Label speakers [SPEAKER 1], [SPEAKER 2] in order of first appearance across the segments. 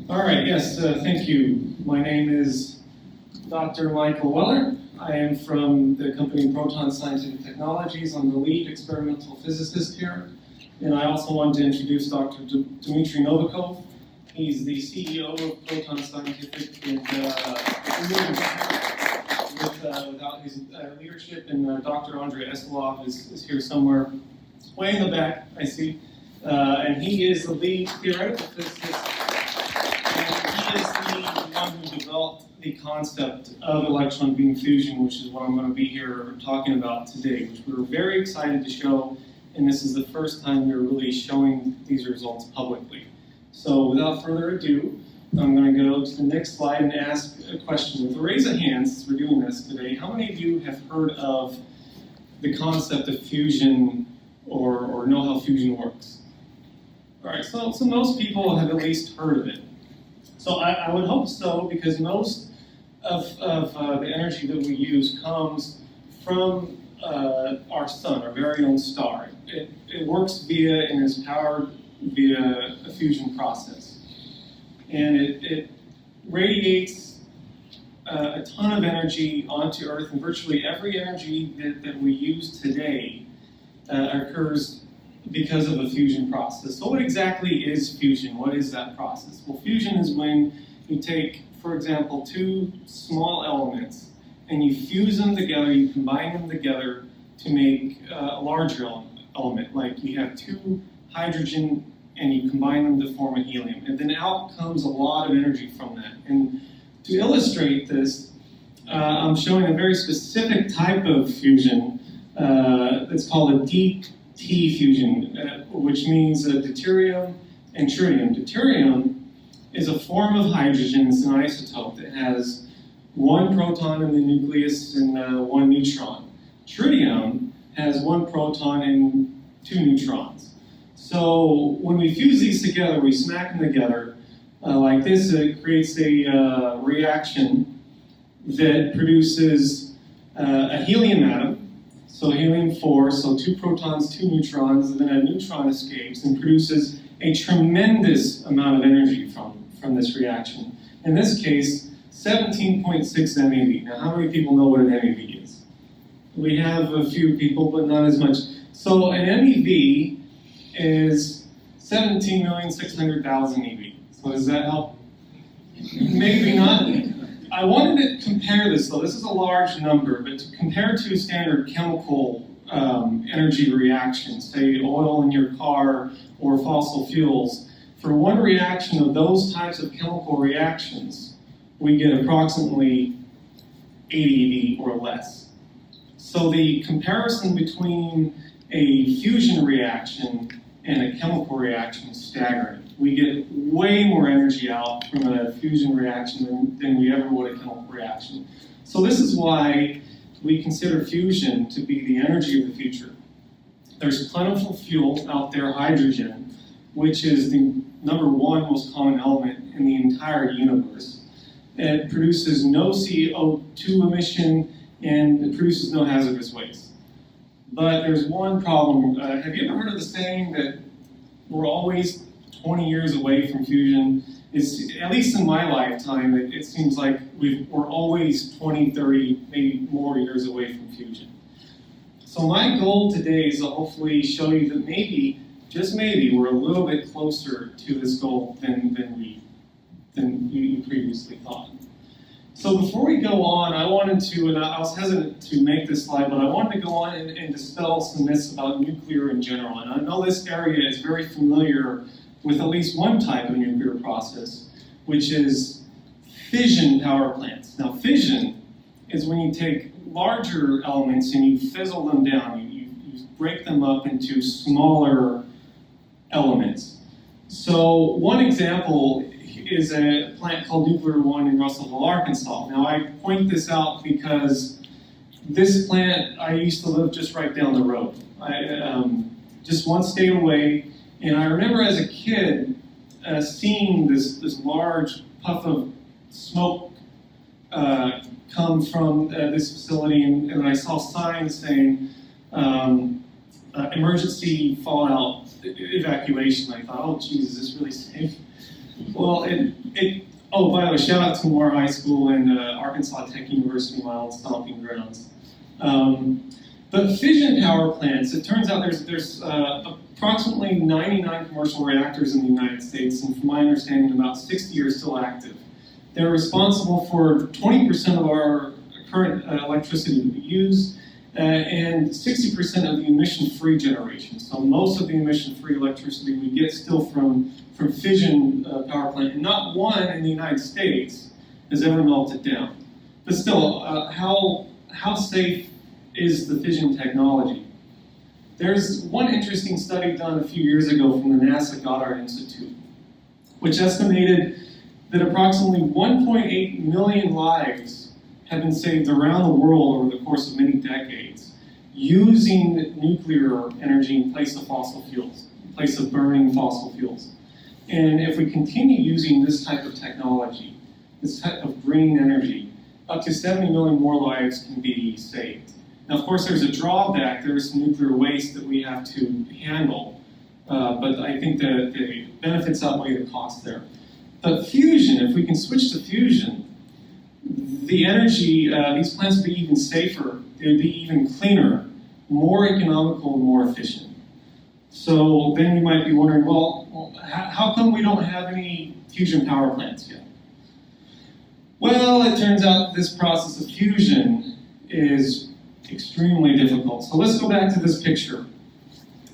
[SPEAKER 1] All right, yes, thank you. My name is Dr. Michael Weller. I am from the company Proton Scientific Technologies. I'm the lead experimental physicist here. And I also want to introduce Dr. Dmitry Novikov. He's the CEO of Proton Scientific, and without his leadership, and Dr. Andrei Estelov is here somewhere, way in the back, I see. And he is the lead theoretical physicist. He is the one who developed the concept of electron beam fusion, which is what I'm going to be here talking about today, which we're very excited to show, and this is the first time we're really showing these results publicly. So without further ado, I'm going to go to the next slide and ask a question. With a raise of hands, as we're doing this today, how many of you have heard of the concept of fusion or know how fusion works? All right, so most people have at least heard of it. So I would hope so, because most of the energy that we use comes from our sun, our very own star. It works via and is powered via a fusion process. And it radiates a ton of energy onto Earth, and virtually every energy that we use today occurs because of a fusion process. So what exactly is fusion? What is that process? Well, fusion is when you take, for example, two small elements and you fuse them together, you combine them together to make a larger element. Like you have two hydrogen and you combine them to form a helium. And then out comes a lot of energy from that. And to illustrate this, I'm showing a very specific type of fusion that's called a deep T fusion, which means deuterium and tritium. Deuterium is a form of hydrogen. It's an isotope that has one proton in the nucleus and one neutron. Tritium has one proton and two neutrons. So when we fuse these together, we smack them together like this, it creates a reaction that produces a helium atom. So helium-4, so two protons, two neutrons, and then a neutron escapes and produces a tremendous amount of energy from this reaction. In this case, 17.6 MeV. Now, how many people know what an MeV is? We have a few people, but not as much. So an MeV is 17,600,000 MeV. So does that help? Maybe not. I wanted to compare this, though. This is a large number, but to compare to standard chemical energy reactions, say oil in your car or fossil fuels, for one reaction of those types of chemical reactions, we get approximately 80 EV or less. So the comparison between a fusion reaction and a chemical reaction is staggering. We get way more energy out from a fusion reaction than we ever would a chemical reaction. So this is why we consider fusion to be the energy of the future. There's plentiful fuel out there, hydrogen, which is the #1 most common element in the entire universe. It produces no CO2 emission and it produces no hazardous waste. But there's one problem. Have you ever heard of the saying that we're always 20 years away from fusion? It's, at least in my lifetime, it seems like we're always 20, 30, maybe more years away from fusion. So my goal today is to hopefully show you that maybe, just maybe, we're a little bit closer to this goal than you previously thought. So before we go on, I wanted to, and I was hesitant to make this slide, but I wanted to go on and dispel some myths about nuclear in general. And I know this area is very familiar with at least one type of nuclear process, which is fission power plants. Now, fission is when you take larger elements and you fizzle them down. You break them up into smaller elements. So one example is a plant called Nuclear One in Russellville, Arkansas. Now, I point this out because this plant, I used to live just right down the road. Just one state away. And I remember as a kid seeing this large puff of smoke come from this facility, and I saw signs saying emergency fallout evacuation. I thought, oh geez, is this really safe? Well, oh, by the way, shout out to Moore High School and Arkansas Tech University, my old stomping grounds. But fission power plants, it turns out there's approximately 99 commercial reactors in the United States, and from my understanding, about 60 are still active. They're responsible for 20% of our current electricity that we use, and 60% of the emission-free generation. So most of the emission-free electricity we get still from fission power plant, and not one in the United States has ever melted down. But still, how safe is the fission technology? There's one interesting study done a few years ago from the NASA Goddard Institute, which estimated that approximately 1.8 million lives have been saved around the world over the course of many decades using nuclear energy in place of fossil fuels, in place of burning fossil fuels. And if we continue using this type of technology, this type of green energy, up to 70 million more lives can be saved. Now, of course, there's a drawback. There's some nuclear waste that we have to handle, but I think that the benefits outweigh the cost there. But fusion, if we can switch to fusion, the energy, these plants would be even safer, they'd be even cleaner, more economical, and more efficient. So then you might be wondering, well, how come we don't have any fusion power plants yet? Well, it turns out this process of fusion is extremely difficult. So let's go back to this picture.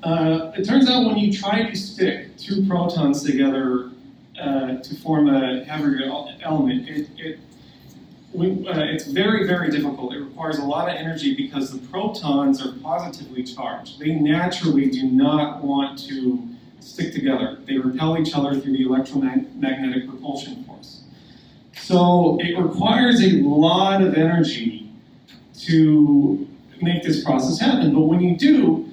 [SPEAKER 1] It turns out when you try to stick two protons together to form a heavier element, it's very, very difficult. It requires a lot of energy because the protons are positively charged. They naturally do not want to stick together. They repel each other through the electromagnetic propulsion force. So it requires a lot of energy to make this process happen. But when you do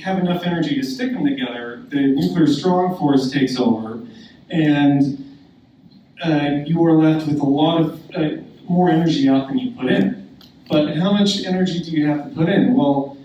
[SPEAKER 1] have enough energy to stick them together, the nuclear strong force takes over, and you are left with a lot of more energy out than you put in. But how much energy do you have to put in? Well,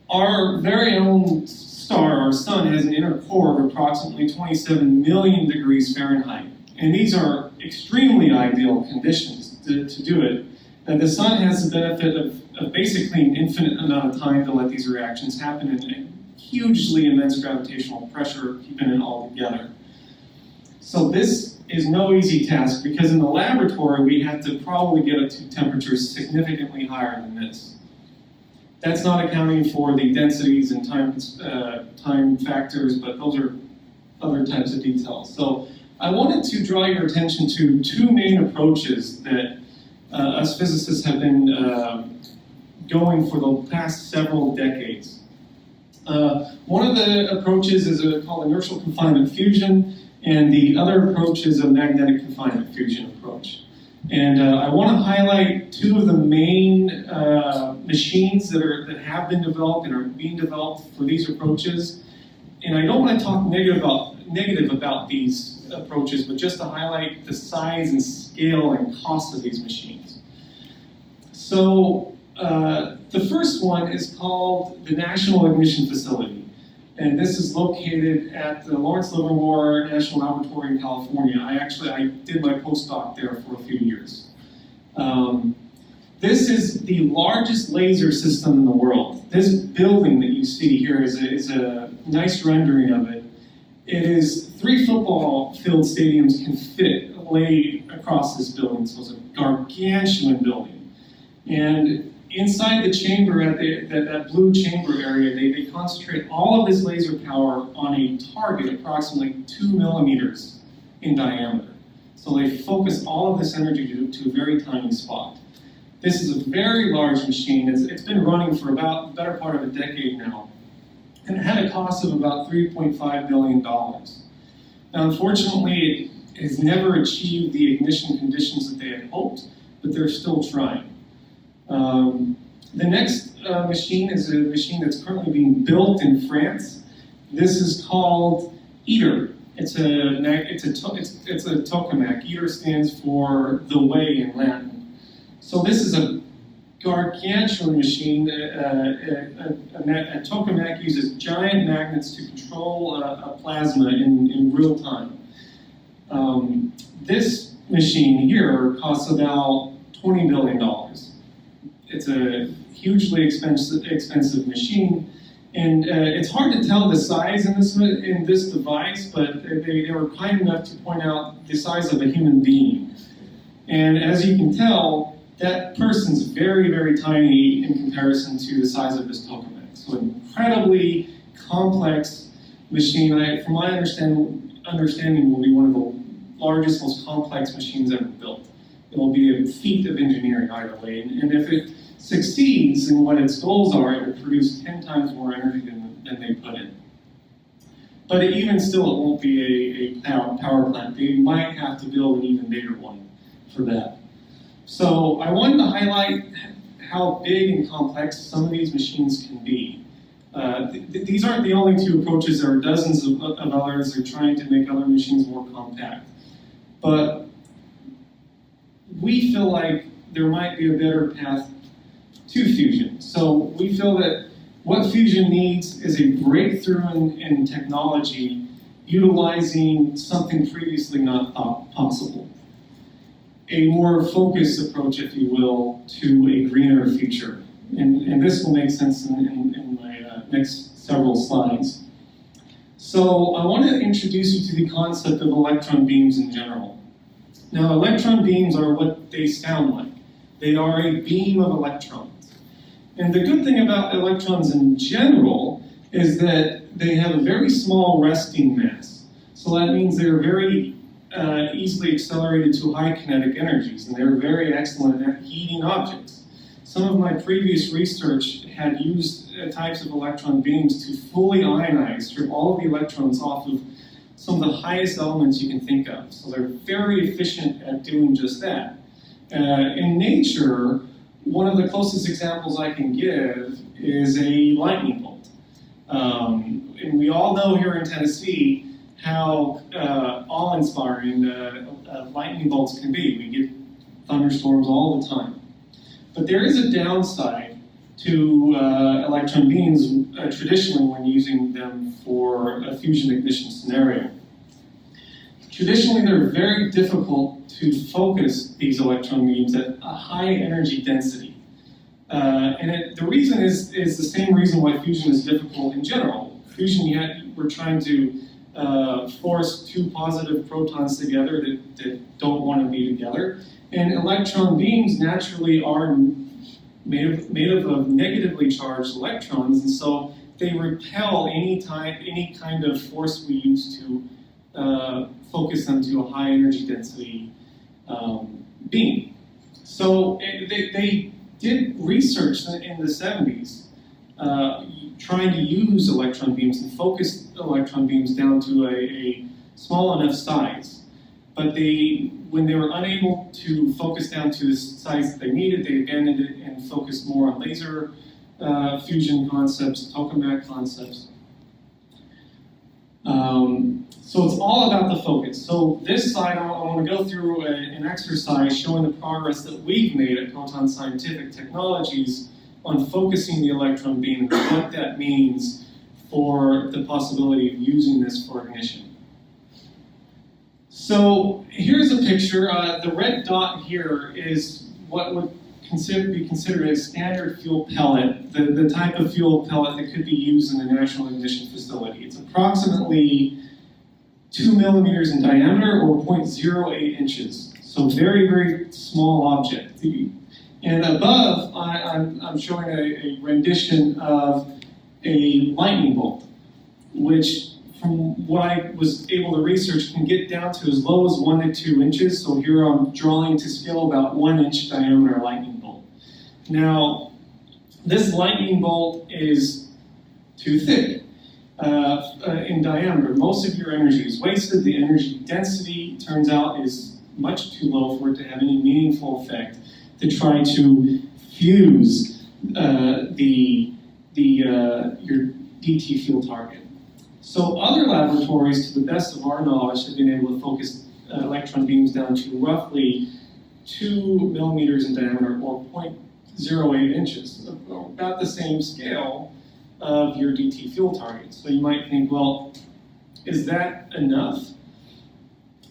[SPEAKER 1] our very own star, our sun, has an inner core of approximately 27 million degrees Fahrenheit. And these are extremely ideal conditions to do it. And the sun has the benefit of basically an infinite amount of time to let these reactions happen, and hugely immense gravitational pressure keeping it all together. So this is no easy task, because in the laboratory we have to probably get it to temperatures significantly higher than this. That's not accounting for the densities and time factors, but those are other types of details. So I wanted to draw your attention to two main approaches that us physicists have been going for the past several decades. One of the approaches is called inertial confinement fusion, and the other approach is a magnetic confinement fusion approach. And I want to highlight two of the main machines that have been developed and are being developed for these approaches. And I don't want to talk negative about these approaches, but just to highlight the size and scale and cost of these machines. So the first one is called the National Ignition Facility. And this is located at the Lawrence Livermore National Laboratory in California. I did my postdoc there for a few years. This is the largest laser system in the world. This building that you see here is a nice rendering of it. It is 3 football field stadiums can fit laid across this building, so it's a gargantuan building. And inside the chamber, at that blue chamber area, they concentrate all of this laser power on a target approximately 2 millimeters in diameter. So they focus all of this energy to a very tiny spot. This is a very large machine. It's been running for about the better part of a decade now, and it had a cost of about $3.5 billion. Now, unfortunately, it has never achieved the ignition conditions that they had hoped, but they're still trying. The next machine is a machine that's currently being built in France. This is called ITER. It's a tokamak. ITER stands for the way in Latin. So this is a gargantuan machine. A tokamak uses giant magnets to control a plasma in real time. This machine here costs about $20 billion. It's a hugely expensive machine, and it's hard to tell the size in this device, but they were kind enough to point out the size of a human being. And as you can tell, that person's very, very tiny in comparison to the size of this tokamak. So incredibly complex machine. From my understanding, will be one of the largest, most complex machines ever built. It will be a feat of engineering either way. And if it succeeds in what its goals are, it will produce 10 times more energy than they put in. But even still, it won't be a power plant. They might have to build an even bigger one for that. So I wanted to highlight how big and complex some of these machines can be. These aren't the only two approaches. There are dozens of others. They're trying to make other machines more compact. But we feel like there might be a better path to fusion. So we feel that what fusion needs is a breakthrough in technology utilizing something previously not thought possible. A more focused approach, if you will, to a greener future. And this will make sense in my next several slides. So I want to introduce you to the concept of electron beams in general. Now, electron beams are what they sound like. They are a beam of electrons. And the good thing about electrons in general is that they have a very small resting mass. So that means they're very easily accelerated to high kinetic energies, and they're very excellent at heating objects. Some of my previous research had used types of electron beams to fully ionize, strip all of the electrons off of some of the highest elements you can think of. So they're very efficient at doing just that. In nature, one of the closest examples I can give is a lightning bolt. And we all know here in Tennessee how awe-inspiring lightning bolts can be. We get thunderstorms all the time. But there is a downside to electron beams traditionally when using them for a fusion ignition scenario. Traditionally, they're very difficult to focus these electron beams at a high energy density. The reason is the same reason why fusion is difficult in general. Fusion, we're trying to force two positive protons together that don't want to be together. And electron beams naturally are made up of negatively charged electrons, and so they repel any kind of force we use to focus them to a high energy density beam. So they did research in the 70s trying to use electron beams and focus electron beams down to a small enough size. But when they were unable to focus down to the size that they needed, they abandoned it and focused more on laser fusion concepts, tokamak concepts. So it's all about the focus. So this slide, I want to go through an exercise showing the progress that we've made at Proton Scientific Technologies on focusing the electron beam and what that means for the possibility of using this for ignition. So here's a picture. The red dot here is what would be considered a standard fuel pellet, the type of fuel pellet that could be used in a national ignition facility. It's approximately 2 millimeters in diameter or 0.08 inches. So very, very small object. And above, I'm showing a rendition of a lightning bolt, which from what I was able to research can get down to as low as 1 to 2 inches. So here I'm drawing to scale about 1 inch diameter lightning bolt. Now, this lightning bolt is too thick in diameter. Most of your energy is wasted. The energy density, turns out, is much too low for it to have any meaningful effect to try to fuse your DT fuel target. So other laboratories, to the best of our knowledge, have been able to focus electron beams down to roughly 2 millimeters in diameter or 0.08 inches, about the same scale of your DT fuel target. So you might think, well, is that enough?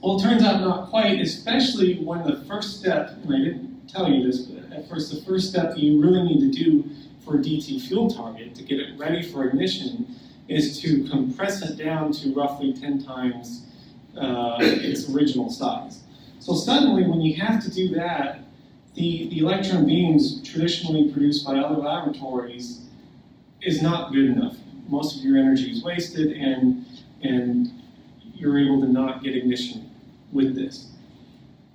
[SPEAKER 1] Well, it turns out not quite, especially when the first step, and I didn't tell you this, but at first the first step you really need to do for a DT fuel target to get it ready for ignition is to compress it down to roughly 10 times its original size. So suddenly, when you have to do that, the electron beams traditionally produced by other laboratories is not good enough. Most of your energy is wasted, and you're able to not get ignition with this.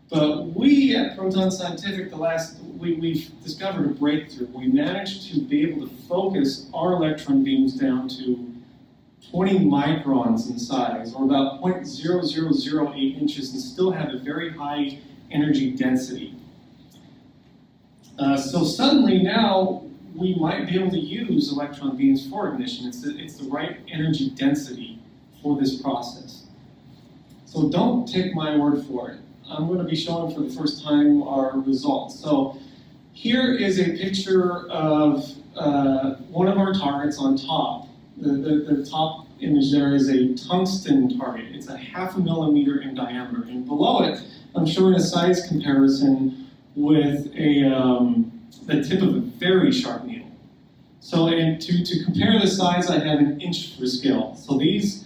[SPEAKER 1] But we at Proton Scientific, we've discovered a breakthrough. We managed to be able to focus our electron beams down to 20 microns in size, or about 0.0008 inches, and still have a very high energy density. So suddenly now, we might be able to use electron beams for ignition. It's the right energy density for this process. So don't take my word for it. I'm going to be showing for the first time our results. So here is a picture of one of our targets on top. The top image there is a tungsten target. It's a 0.5 millimeter in diameter. And below it, I'm showing a size comparison with the tip of a very sharp needle. So to compare the size, I have an inch for scale. So these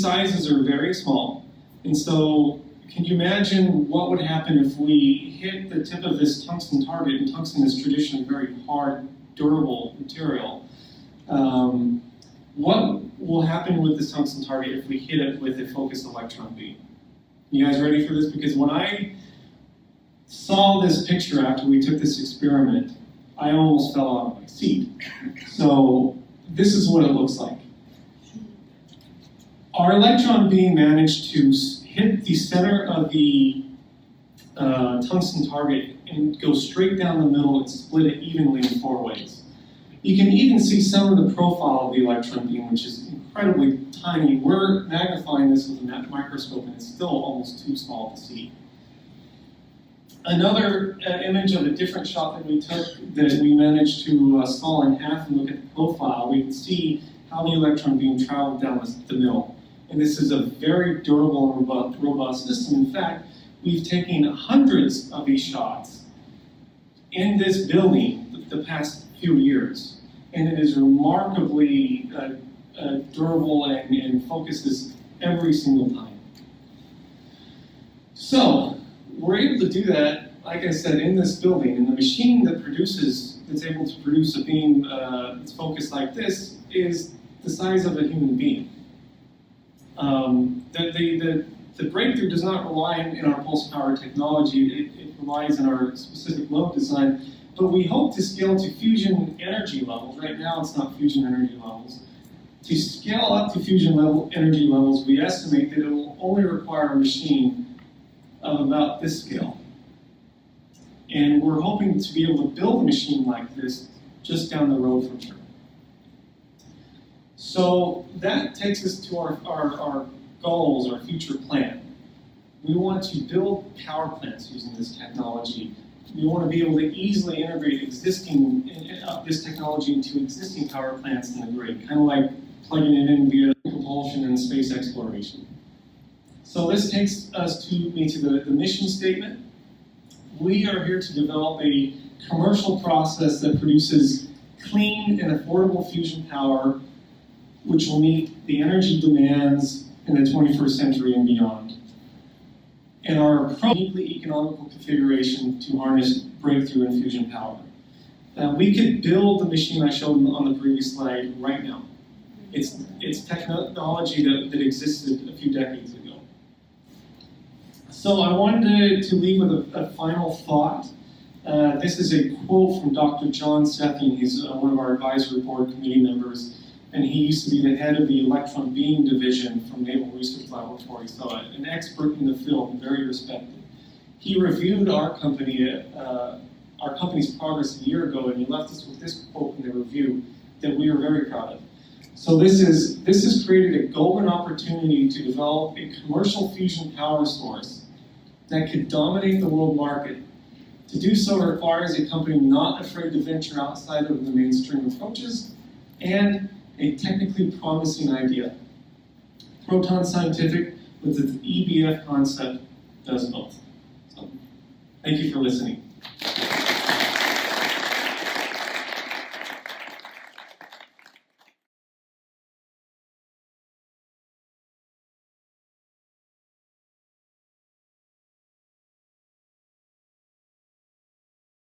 [SPEAKER 1] sizes are very small. And so can you imagine what would happen if we hit the tip of this tungsten target? And tungsten is traditionally very hard, durable material. What will happen with this tungsten target if we hit it with a focused electron beam? You guys ready for this? Because when I saw this picture after we took this experiment, I almost fell out of my seat. So this is what it looks like. Our electron beam managed to hit the center of the tungsten target and go straight down the middle and split it evenly in 4 ways. You can even see some of the profile of the electron beam, which is incredibly tiny. We're magnifying this with a microscope, and it's still almost too small to see. Another image of a different shot that we took, that we managed to saw in half and look at the profile, we can see how the electron beam traveled down the middle. And this is a very durable and robust system. In fact, we've taken hundreds of these shots in this building the past few years. And it is remarkably durable and focuses every single time. So, we're able to do that, like I said, in this building. And the machine that's able to produce a beam that's focused like this is the size of a human being. The breakthrough does not rely in our pulse power technology. It relies in our specific load design. But we hope to scale to fusion energy levels. Right now, it's not fusion energy levels. To scale up to fusion energy levels, we estimate that it will only require a machine of about this scale. And we're hoping to be able to build a machine like this just down the road from here. So that takes us to our goals, our future plan. We want to build power plants using this technology. We want to be able to easily integrate this technology into existing power plants in the grid, kind of like plugging it in via propulsion and space exploration. So this takes us to the mission statement. We are here to develop a commercial process that produces clean and affordable fusion power, which will meet the energy demands in the 21st century and beyond. And our uniquely economical configuration to harness breakthrough in fusion power. We could build the machine I showed on the previous slide right now. It's technology that existed a few decades ago. So I wanted to leave with a final thought. This is a quote from Dr. John Sethian. He's one of our advisory board committee members, and he used to be the head of the Electron Beam Division from Naval Research Laboratory, so an expert in the field and very respected. He reviewed our company's progress a year ago, and he left us with this quote in the review that we are very proud of. So this has created a golden opportunity to develop a commercial fusion power source that could dominate the world market. To do so requires a company not afraid to venture outside of the mainstream approaches and a technically promising idea. Proton Scientific but the EBF concept does both. So, thank you for listening.